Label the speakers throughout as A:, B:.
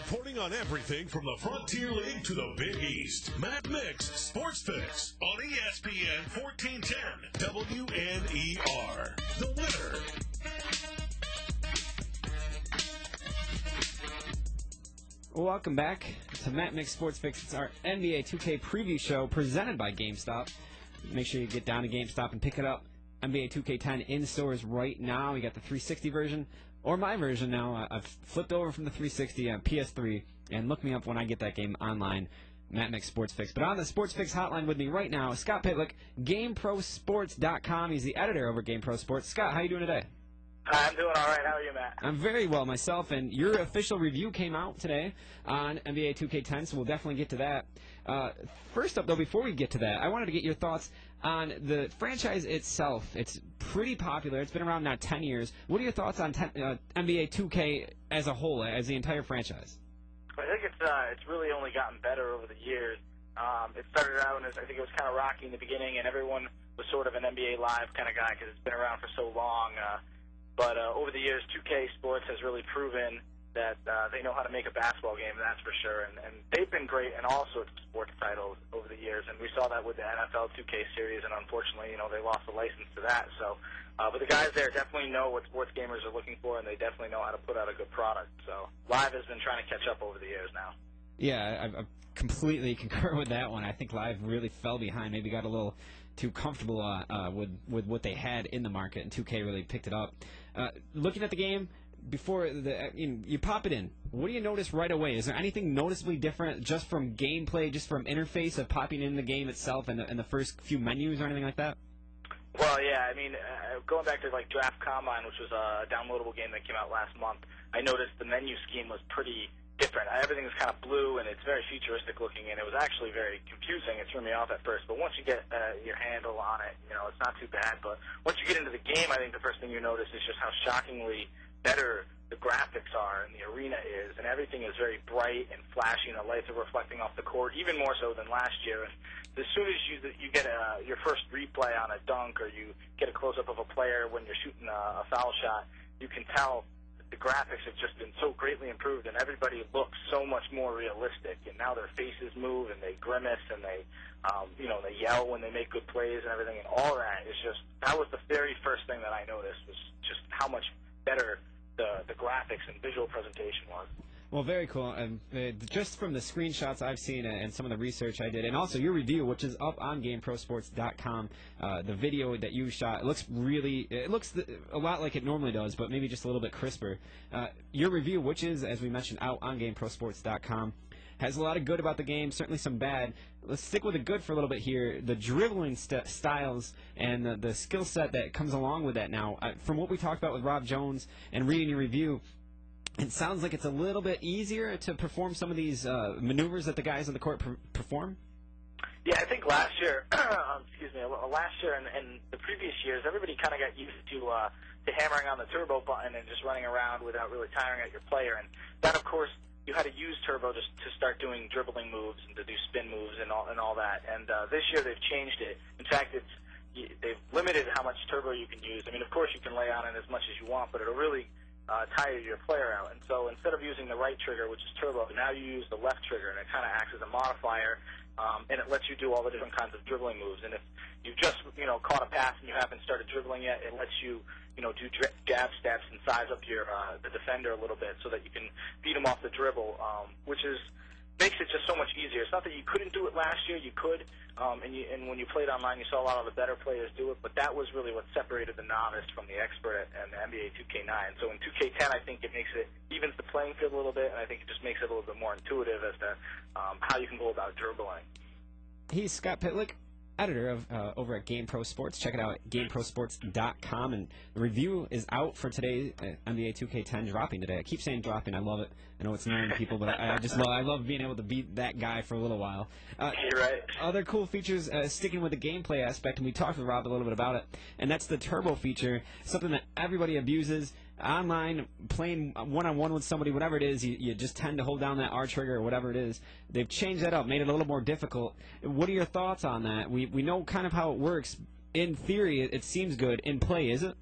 A: Reporting on everything from the Frontier League to the Big East. Matt Mix, Sports Fix, on ESPN 1410 WNER. The winner.
B: Welcome back to Matt Mix Sports Fix. It's our NBA 2K preview show presented by GameStop. Make sure you get down to GameStop and pick it up. NBA 2K10 in stores right now. We got the 360 version, or my version now. I've flipped over from the 360 on PS3, and look me up when I get that game online, Matt Mix Sports Fix. But on the Sports Fix hotline with me right now, Scott Pitlick, GameProSports.com. He's the editor over at GamePro Sports. Scott, how you doing today?
C: Hi, I'm doing all right. How are you, Matt?
B: I'm very well myself, and your official review came out today on NBA 2K10, so we'll definitely get to that. First up, though, before we get to that, I wanted to get your thoughts on the franchise itself. It's pretty popular. It's been around now 10 years. What are your thoughts on NBA 2K as a whole, as the entire franchise?
C: I think it's really only gotten better over the years. It started out as, I think it was kind of rocky in the beginning, and everyone was sort of an NBA Live kind of guy because it's been around for so long. But over the years, 2K Sports has really proven that they know how to make a basketball game, that's for sure. And they've been great in all sorts of sports titles over the years. And we saw that with the NFL 2K series, and unfortunately, they lost the license to that. So, but the guys there definitely know what sports gamers are looking for, and they definitely know how to put out a good product. So Live has been trying to catch up over the years now.
B: Yeah, I completely concur with that one. I think Live really fell behind, maybe got a little too comfortable with what they had in the market, and 2K really picked it up. Looking at the game, before you pop it in, what do you notice right away? Is there anything noticeably different just from gameplay, just from interface of popping in the game itself and the first few menus or anything like that?
C: Well, yeah, going back to like Draft Combine, which was a downloadable game that came out last month, I noticed the menu scheme was pretty different. Everything is kind of blue, and it's very futuristic looking, and it was actually very confusing. It threw me off at first, but once you get your handle on it, it's not too bad. But once you get into the game, I think the first thing you notice is just how shockingly better the graphics are and the arena is, and everything is very bright and flashy, and the lights are reflecting off the court, even more so than last year. And as soon as you get your first replay on a dunk, or you get a close-up of a player when you're shooting a foul shot, you can tell the graphics have just been so greatly improved, and everybody looks so much more realistic. And now their faces move, and they grimace, and they yell when they make good plays and everything. And all that is that was the very first thing that I noticed, was just how much better the graphics and visual presentation was.
B: Well, very cool. Just from the screenshots I've seen and some of the research I did, and also your review, which is up on GameProSports.com, the video that you shot, it looks a lot like it normally does, but maybe just a little bit crisper. Your review, which is, as we mentioned, out on GameProSports.com, has a lot of good about the game, certainly some bad. Let's stick with the good for a little bit here. The dribbling styles and the skill set that comes along with that now. From what we talked about with Rob Jones and reading your review, it sounds like it's a little bit easier to perform some of these maneuvers that the guys on the court perform.
C: Yeah, I think last year, last year and the previous years, everybody kind of got used to hammering on the turbo button and just running around without really tiring out your player. And that, of course, you had to use turbo to start doing dribbling moves and to do spin moves and all that. And this year they've changed it. In fact, they've limited how much turbo you can use. Of course, you can lay on it as much as you want, but it'll really tire your player out. And so instead of using the right trigger, which is turbo, now you use the left trigger, and it kind of acts as a modifier, and it lets you do all the different kinds of dribbling moves. And if you've just caught a pass and you haven't started dribbling yet, it lets you do jab steps and size up the defender a little bit so that you can beat him off the dribble, which makes it just so much easier. It's not that you couldn't do it last year. You could, and when you played online, you saw a lot of the better players do it, but that was really what separated the novice from the expert and the NBA 2K9. So in 2K10, I think it evens the playing field a little bit, and I think it just makes it a little bit more intuitive as to how you can go about dribbling.
B: He's Scott Pitlick, editor of over at GamePro Sports. Check it out at GameProSports.com, and the review is out for today. NBA 2K10 dropping today. I keep saying dropping. I love it. I know it's annoying people, but I love being able to beat that guy for a little while.
C: You're right.
B: Other cool features, sticking with the gameplay aspect, and we talked with Rob a little bit about it, and that's the turbo feature, something that everybody abuses. Online, playing one-on-one with somebody, whatever it is, you just tend to hold down that R trigger or whatever it is. They've changed that up, made it a little more difficult. What are your thoughts on that? We know kind of how it works. In theory, it seems good. In play, is it?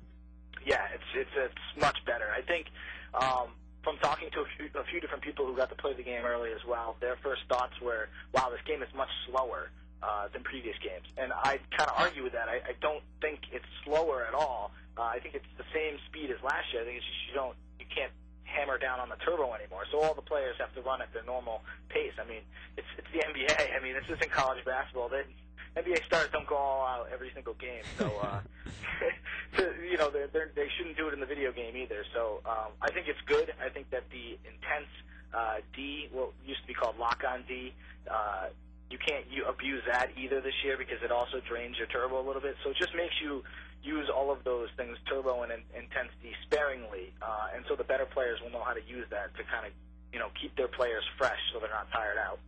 C: Yeah, it's much better. I think from talking to a few different people who got to play the game early as well, their first thoughts were, wow, this game is much slower than previous games. And I kind of argue with that. I don't think it's slower at all. I think it's the same speed as last year. I think it's just you can't hammer down on the turbo anymore. So all the players have to run at their normal pace. I mean, it's the NBA. I mean, this isn't college basketball. NBA stars don't go all out every single game. So, you know, they shouldn't do it in the video game either. So I think it's good. I think that the intense D, what used to be called lock-on D, you can't abuse that either this year because it also drains your turbo a little bit. So it just makes you use all of those things, turbo and intensity, sparingly. And so the better players will know how to use that to kind of, you know, keep their players fresh so they're not tired out.